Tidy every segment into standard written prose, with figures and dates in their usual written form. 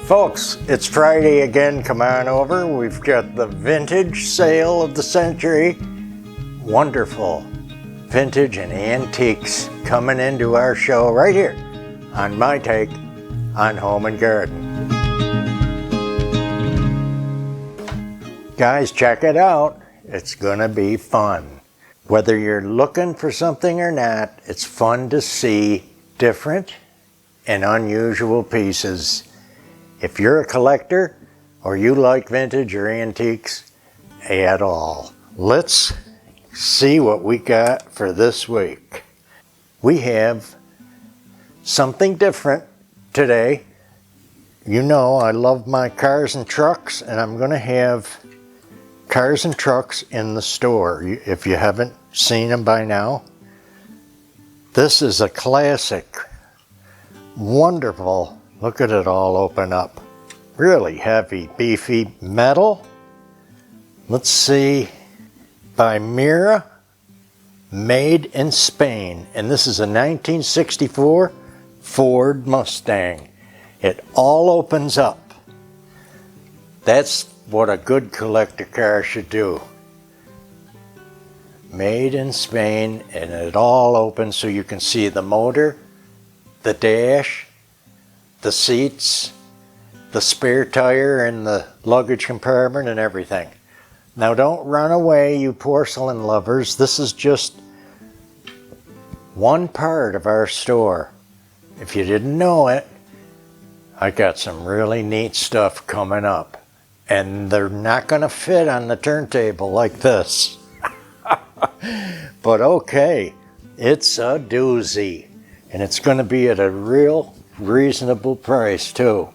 Folks, it's Friday again. Come on over. We've got the vintage sale of the century. Wonderful vintage and antiques coming into our show right here on My Take on Home and Garden. Guys, check it out. It's gonna be fun. Whether you're looking for something or not, it's fun to see different and unusual pieces. If you're a collector or you like vintage or antiques at all, let's see what we got for this week. We have something different today. You know I love my cars and trucks, and I'm going to have cars and trucks in the store. If you haven't seen them by now, this is a classic. Wonderful. Look at it all open up. Really heavy, beefy metal. Let's see. By Mira, made in Spain. And this is a 1964 Ford Mustang. It all opens up. That's what a good collector car should do. Made in Spain, and it all opens so you can see the motor, the dash, the seats, the spare tire in the luggage compartment, and everything. Now don't run away, you porcelain lovers. This is just one part of our store. If you didn't know it, I got some really neat stuff coming up. And they're not going to fit on the turntable like this. But okay, it's a doozy. And it's going to be at a real reasonable price too.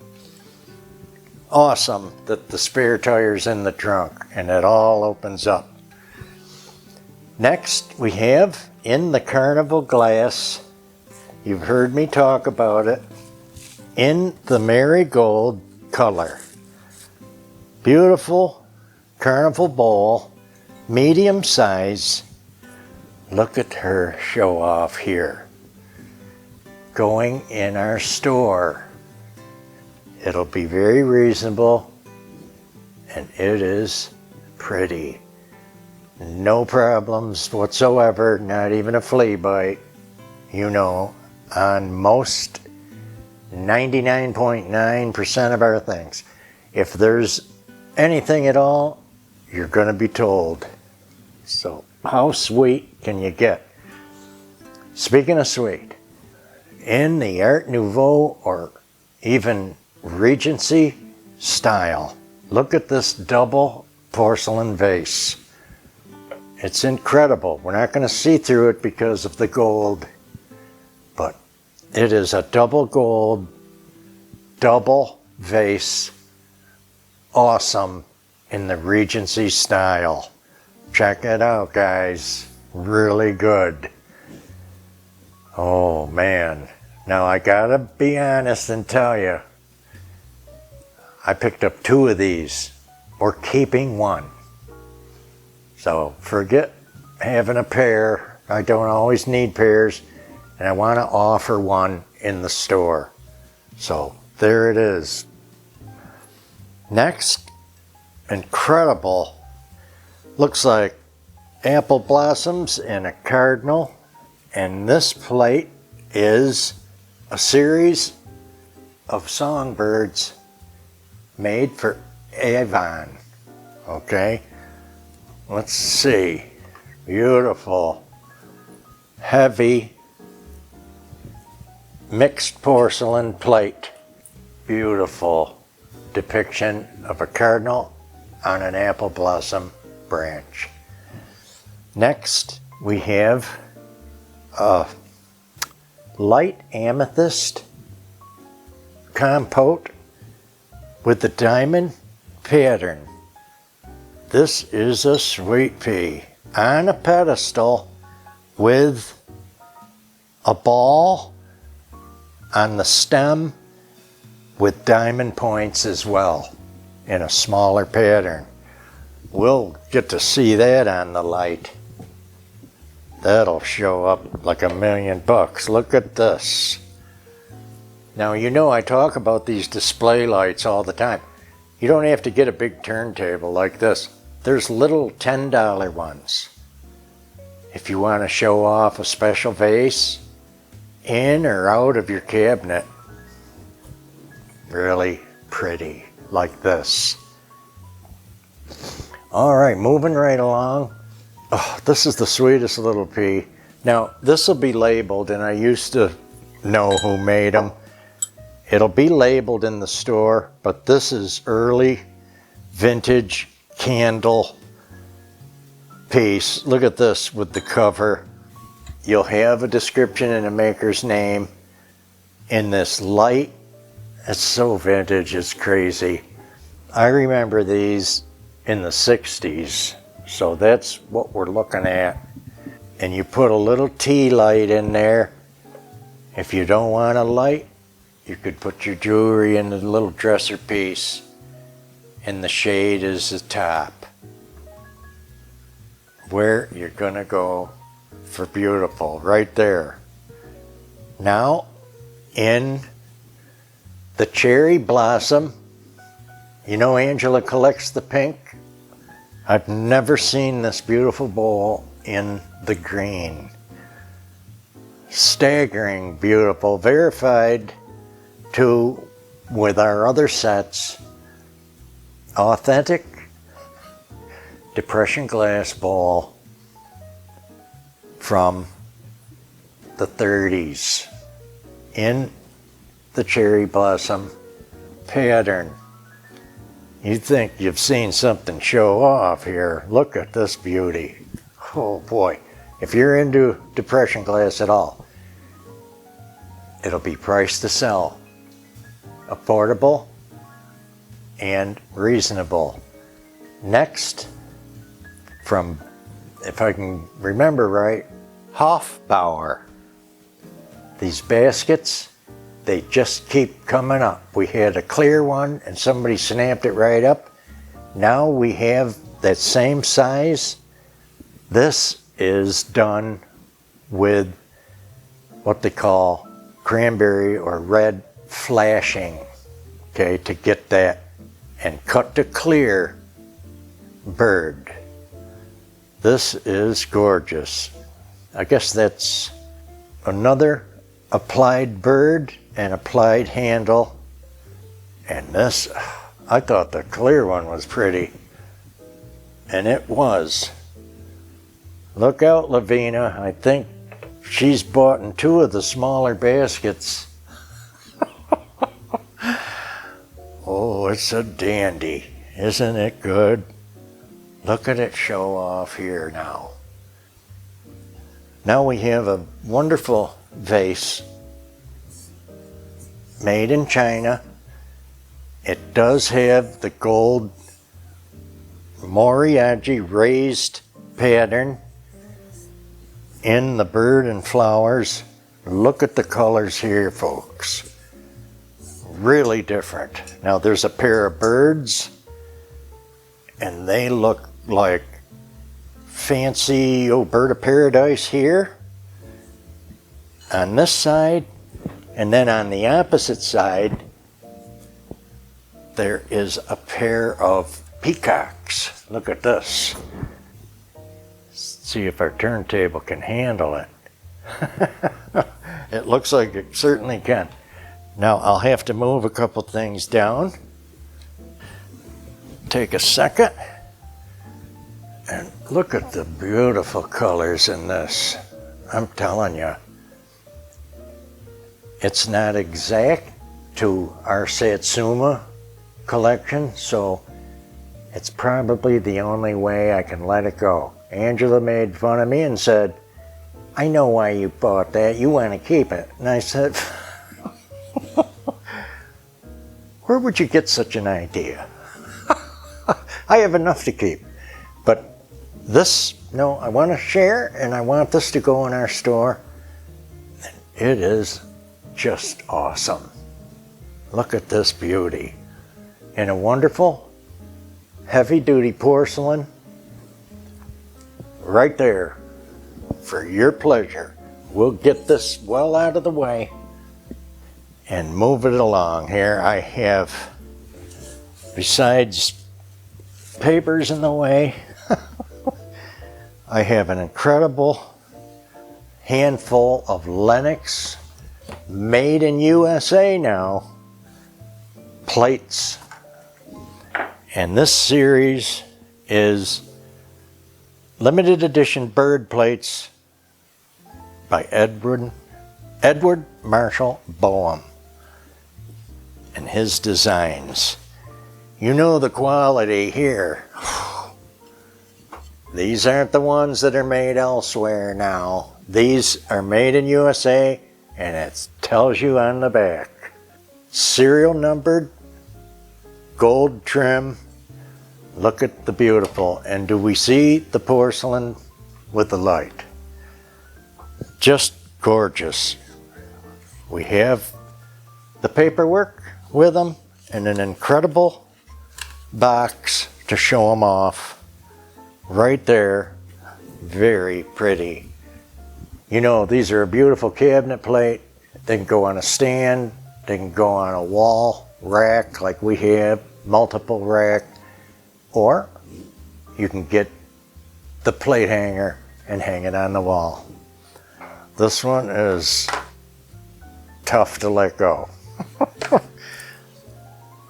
Awesome that the spare tire's in the trunk and it all opens up. Next we have in the Carnival glass, you've heard me talk about it, in the marigold color. Beautiful Carnival bowl, medium size. Look at her show off here. Going in our store. It'll be very reasonable, and it is pretty. No problems whatsoever, not even a flea bite, you know, on most 99.9% of our things. If there's anything at all, you're going to be told. So how sweet can you get? Speaking of sweet, in the Art Nouveau or even Regency style, look at this double porcelain vase. It's incredible. We're not going to see through it because of the gold, but it is a double gold, double vase. Awesome in the Regency style. Check it out, guys. Really good. Oh man. Now I gotta be honest and tell you, I picked up 2 of these. We're keeping 1. So forget having a pair. I don't always need pairs, and I want to offer one in the store. So there it is. Next, incredible. Looks like apple blossoms and a cardinal. And this plate is a series of songbirds made for Avon. Okay, let's see. Beautiful, heavy, mixed porcelain plate. Beautiful depiction of a cardinal on an apple blossom branch. Next, we have a light amethyst compote with the diamond pattern. This is a sweet pea on a pedestal with a ball on the stem with diamond points as well in a smaller pattern. We'll get to see that on the light. That'll show up like $1,000,000. Look at this. Now, you know I talk about these display lights all the time. You don't have to get a big turntable like this. There's little $10 ones. If you want to show off a special vase in or out of your cabinet, really pretty like this. All right, moving right along. Oh, this is the sweetest little pea. Now, this will be labeled, and I used to know who made them. It'll be labeled in the store, but this is early vintage candle piece. Look at this with the cover. You'll have a description and a maker's name in this light. It's so vintage, it's crazy. I remember these in the 60s, so that's what we're looking at. And you put a little tea light in there. If you don't want a light, you could put your jewelry in the little dresser piece, and the shade is the top. Where you're gonna go for beautiful, right there. Now, in the cherry blossom, you know Angela collects the pink. I've never seen this beautiful bowl in the green. Staggering beautiful, verified too with our other sets. Authentic depression glass bowl from the 30s in the cherry blossom pattern. You think you've seen something show off here. Look at this beauty. Oh boy, if you're into depression glass at all, it'll be priced to sell. Affordable and reasonable. Next, from, if I can remember right, Hofbauer. These baskets, they just keep coming up. We had a clear one and somebody snapped it right up. Now we have that same size. This is done with what they call cranberry or red flashing, okay, to get that and cut to clear bird. This is gorgeous. I guess that's another applied bird and applied handle. And this, I thought the clear one was pretty, and it was. Look out, Lavina. I think she's bought in 2 of the smaller baskets. Oh, it's a dandy. Isn't it good? Look at it show off here now. Now we have a wonderful vase made in China. It does have the gold Moriyaji raised pattern in the bird and flowers. Look at the colors here, folks. Really different. Now there's a pair of birds, and they look like fancy bird of paradise here on this side, and then on the opposite side there is a pair of peacocks. Look at this. See if our turntable can handle it. It looks like it certainly can. Now I'll have to move a couple things down. Take a second. And look at the beautiful colors in this. I'm telling you. It's not exact to our Satsuma collection, so it's probably the only way I can let it go. Angela made fun of me and said, I know why you bought that. You want to keep it. And I said, where would you get such an idea? I have enough to keep. But this, no, I want to share, and I want this to go in our store. It is just awesome. Look at this beauty. And a wonderful heavy-duty porcelain right there for your pleasure. We'll get this well out of the way, and move it along. Here I have, besides papers in the way, I have an incredible handful of Lenox, made in USA now, plates. And this series is limited edition bird plates by Edward Marshall Boehm and his designs. You know the quality here. These aren't the ones that are made elsewhere now. These are made in USA, and it tells you on the back. Serial numbered, gold trim. Look at the beautiful. And do we see the porcelain with the light? Just gorgeous. We have the paperwork with them and an incredible box to show them off. Right there, very pretty. You know, these are a beautiful cabinet plate. They can go on a stand, they can go on a wall rack like we have, multiple rack, or you can get the plate hanger and hang it on the wall. This one is tough to let go.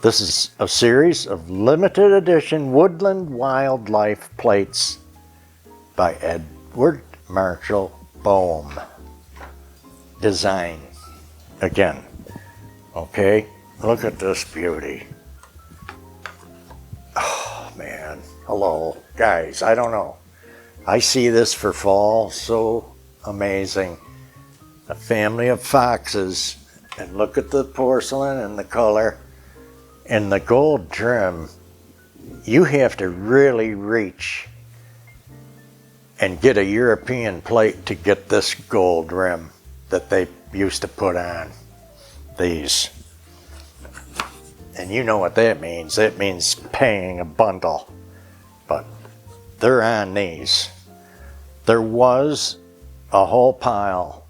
This is a series of limited edition woodland wildlife plates by Edward Marshall Boehm. Design. Again. Okay, look at this beauty. Oh man, hello. Guys, I don't know. I see this for fall, so amazing. A family of foxes, and look at the porcelain and the color. And the gold trim, you have to really reach and get a European plate to get this gold rim that they used to put on these. And you know what that means. That means paying a bundle. But they're on these. There was a whole pile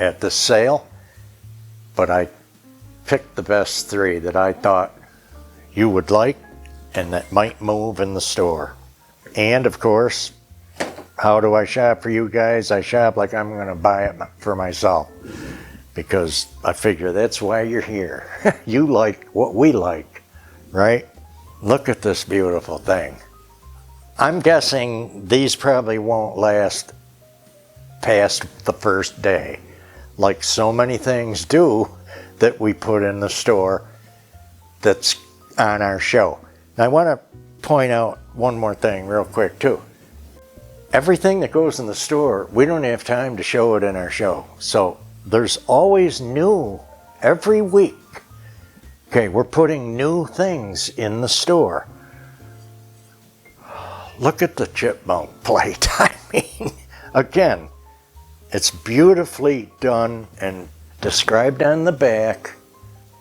at the sale, but I picked the best three that I thought you would like and that might move in the store. And of course, how do I shop for you guys? I shop like I'm going to buy it for myself, because I figure that's why you're here. You like what we like, right? Look at this beautiful thing. I'm guessing these probably won't last past the first day, like so many things do that we put in the store that's on our show. Now I want to point out one more thing real quick too. Everything that goes in the store, we don't have time to show it in our show. So there's always new every week. Okay, we're putting new things in the store. Look at the chipmunk plate. I mean, again, it's beautifully done and described on the back,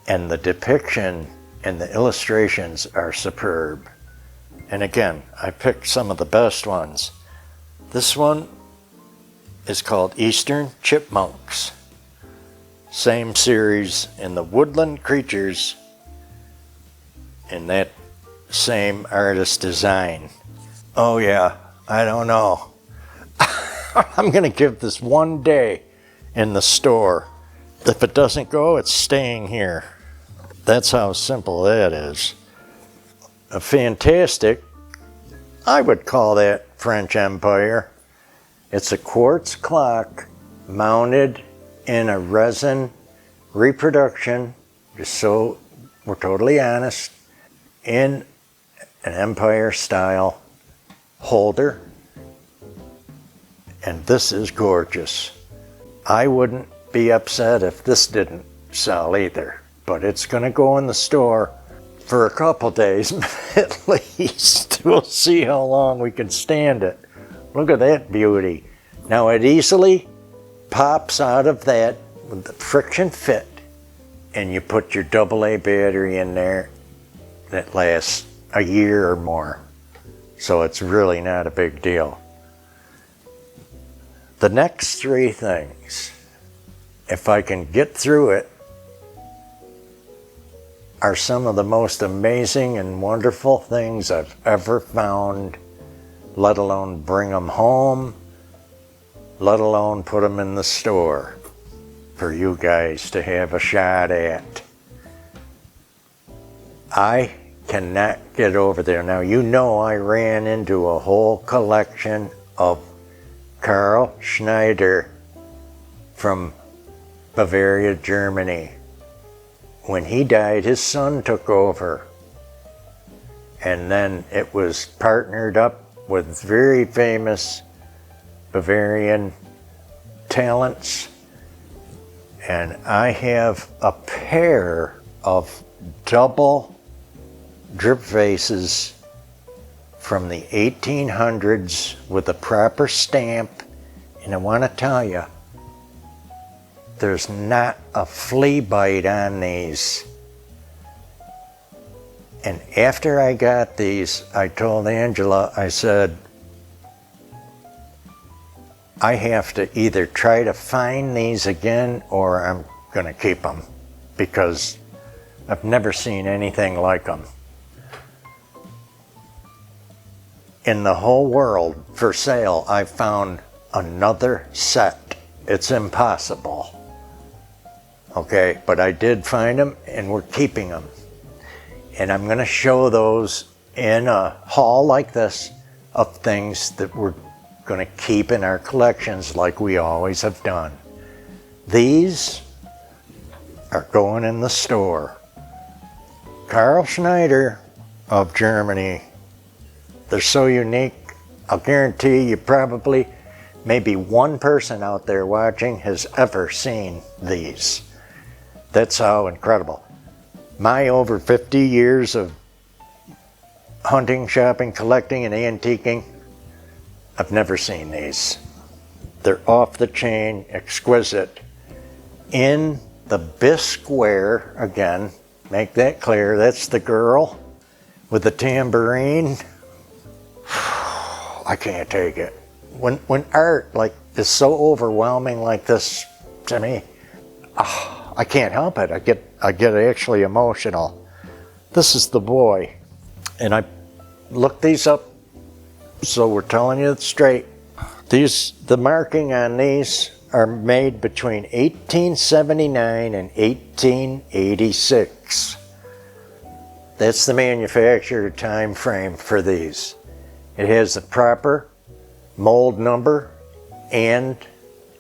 and the depiction and the illustrations are superb. And again, I picked some of the best ones. This one is called Eastern Chipmunks. Same series in the Woodland Creatures in that same artist design. Oh yeah, I don't know. I'm gonna give this one day in the store. If it doesn't go, it's staying here. That's how simple that is. A fantastic, I would call that French Empire. It's a quartz clock mounted in a resin reproduction, just so we're totally honest, in an Empire style holder. And this is gorgeous. I wouldn't be upset if this didn't sell either, but it's going to go in the store for a couple days at least. We'll see how long we can stand it. Look at that beauty. Now it easily pops out of that with the friction fit, and you put your AA battery in there that lasts a year or more. So it's really not a big deal. The next three things, if I can get through it are some of the most amazing and wonderful things I've ever found, let alone bring them home, let alone put them in the store for you guys to have a shot at. I cannot get over there. Now, you know I ran into a whole collection of Carl Schneider from Bavaria, Germany. When he died, his son took over. And then it was partnered up with very famous Bavarian talents. And I have a pair of double drip vases from the 1800s with a proper stamp. And I want to tell you, there's not a flea bite on these. And after I got these, I told Angela, I said, I have to either try to find these again or I'm going to keep them, because I've never seen anything like them in the whole world. For sale, I found another set. It's impossible. Okay, but I did find them and we're keeping them. And I'm going to show those in a haul like this of things that we're going to keep in our collections like we always have done. These are going in the store. Carl Schneider of Germany. They're so unique. I'll guarantee you probably maybe one person out there watching has ever seen these. That's how incredible. My over 50 years of hunting, shopping, collecting, and antiquing, I've never seen these. They're off the chain, exquisite. In the bisqueware, again, make that clear, that's the girl with the tambourine. I can't take it. When art like is so overwhelming like this to me, I can't help it. I get actually emotional. This is the boy. And I looked these up, so we're telling you it straight. The marking on these are made between 1879 and 1886. That's the manufacturer time frame for these. It has the proper mold number and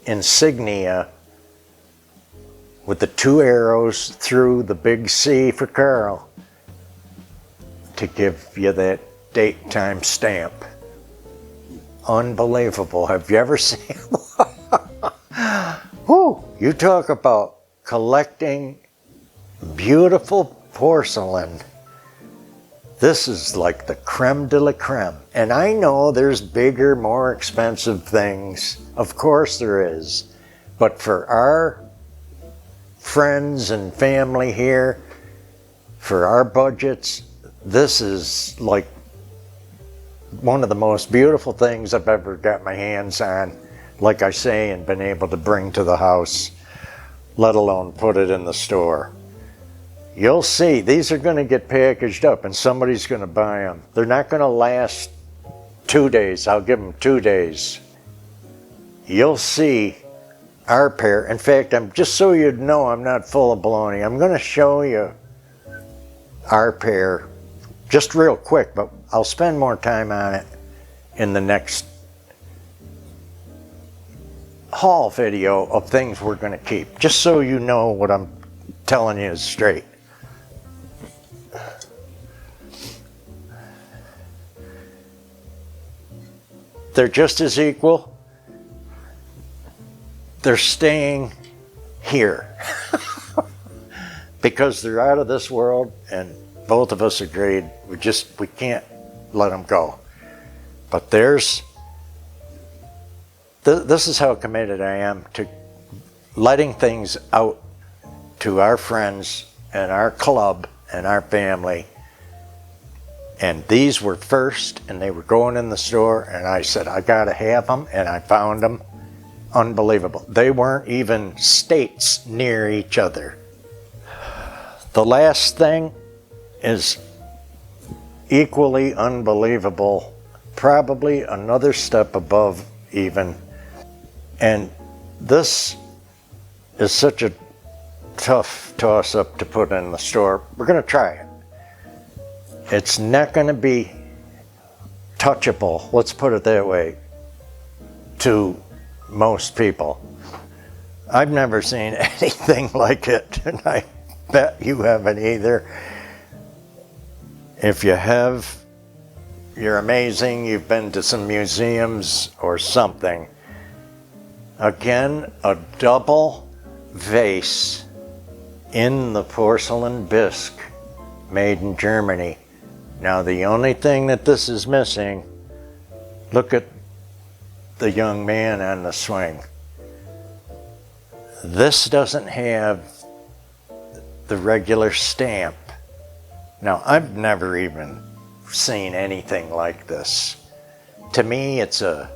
insignia with the 2 arrows through the big C for Carl to give you that date time stamp. Unbelievable. Have you ever seen Whew, you talk about collecting beautiful porcelain. This is like the creme de la creme. And I know there's bigger, more expensive things. Of course there is. But for our friends and family here, for our budgets, this is like one of the most beautiful things I've ever got my hands on, like I say, and been able to bring to the house, let alone put it in the store. You'll see, these are going to get packaged up and somebody's going to buy them. They're not going to last 2 days. I'll give them 2 days. You'll see our pair. In fact, just so you know I'm not full of baloney, I'm going to show you our pair just real quick, but I'll spend more time on it in the next haul video of things we're going to keep, just so you know what I'm telling you is straight. They're just as equal. They're staying here because they're out of this world, and both of us agreed we can't let them go. But this is how committed I am to letting things out to our friends and our club and our family. And these were first, and they were going in the store, and I said, I gotta have them, and I found them. Unbelievable. They weren't even states near each other. The last thing is equally unbelievable, probably another step above even. And this is such a tough toss-up to put in the store. We're going to try it. It's not going to be touchable, let's put it that way, to most people. I've never seen anything like it, and I bet you haven't either. If you have, you're amazing. You've been to some museums or something. Again, a double vase in the porcelain bisque, made in Germany. Now, the only thing that this is missing, look at the young man on the swing. This doesn't have the regular stamp. Now, I've never even seen anything like this. To me, it's a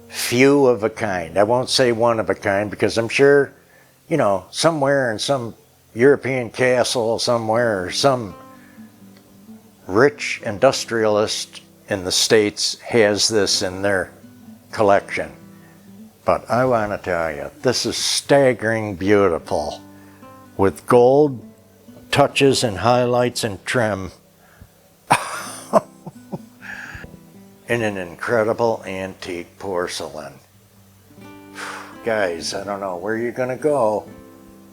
few of a kind. I won't say one of a kind, because I'm sure, you know, somewhere in some European castle somewhere, or some rich industrialist in the States has this in their collection. But I want to tell you, this is staggering beautiful, with gold touches and highlights and trim in an incredible antique porcelain. Guys, I don't know where you're going to go.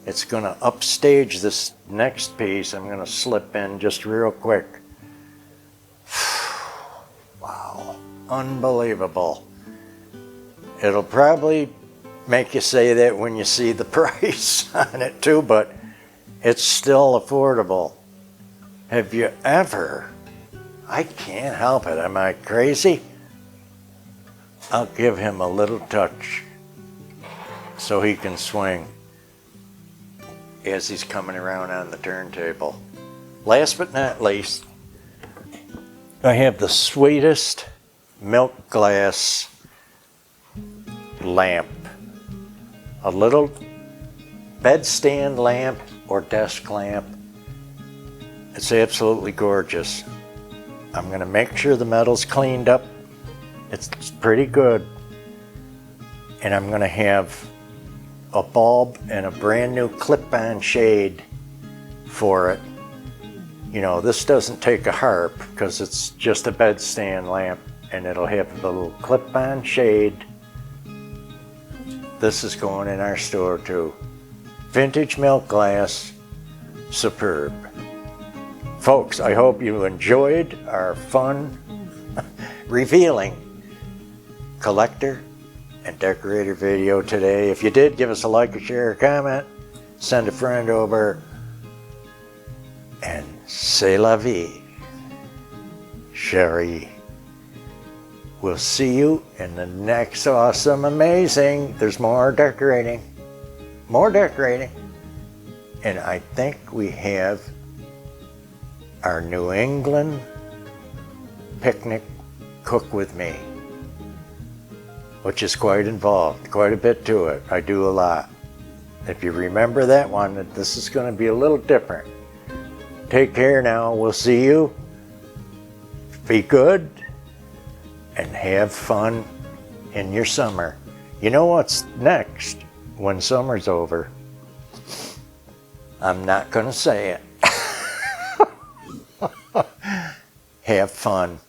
It's going to upstage this next piece. I'm going to slip in just real quick. Wow, unbelievable. It'll probably make you say that when you see the price on it too, but it's still affordable. Have you ever? I can't help it. Am I crazy? I'll give him a little touch so he can swing as he's coming around on the turntable. Last but not least, I have the sweetest milk glass lamp. A little bedstand lamp or desk lamp. It's absolutely gorgeous. I'm going to make sure the metal's cleaned up. It's pretty good. And I'm going to have a bulb and a brand new clip-on shade for it. You know, this doesn't take a harp because it's just a bedstand lamp, and it'll have a little clip-on shade. This is going in our store too. Vintage milk glass, superb. Folks, I hope you enjoyed our fun, revealing collector and decorator video today. If you did, give us a like, a share, a comment, send a friend over, and c'est la vie, chérie. We'll see you in the next awesome, amazing. There's more decorating. More decorating. And I think we have our New England picnic cook with me, which is quite involved, quite a bit to it. I do a lot. If you remember that one, that this is going to be a little different. Take care now. We'll see you. Be good and have fun in your summer. You know what's next when summer's over? I'm not going to say it. Have fun.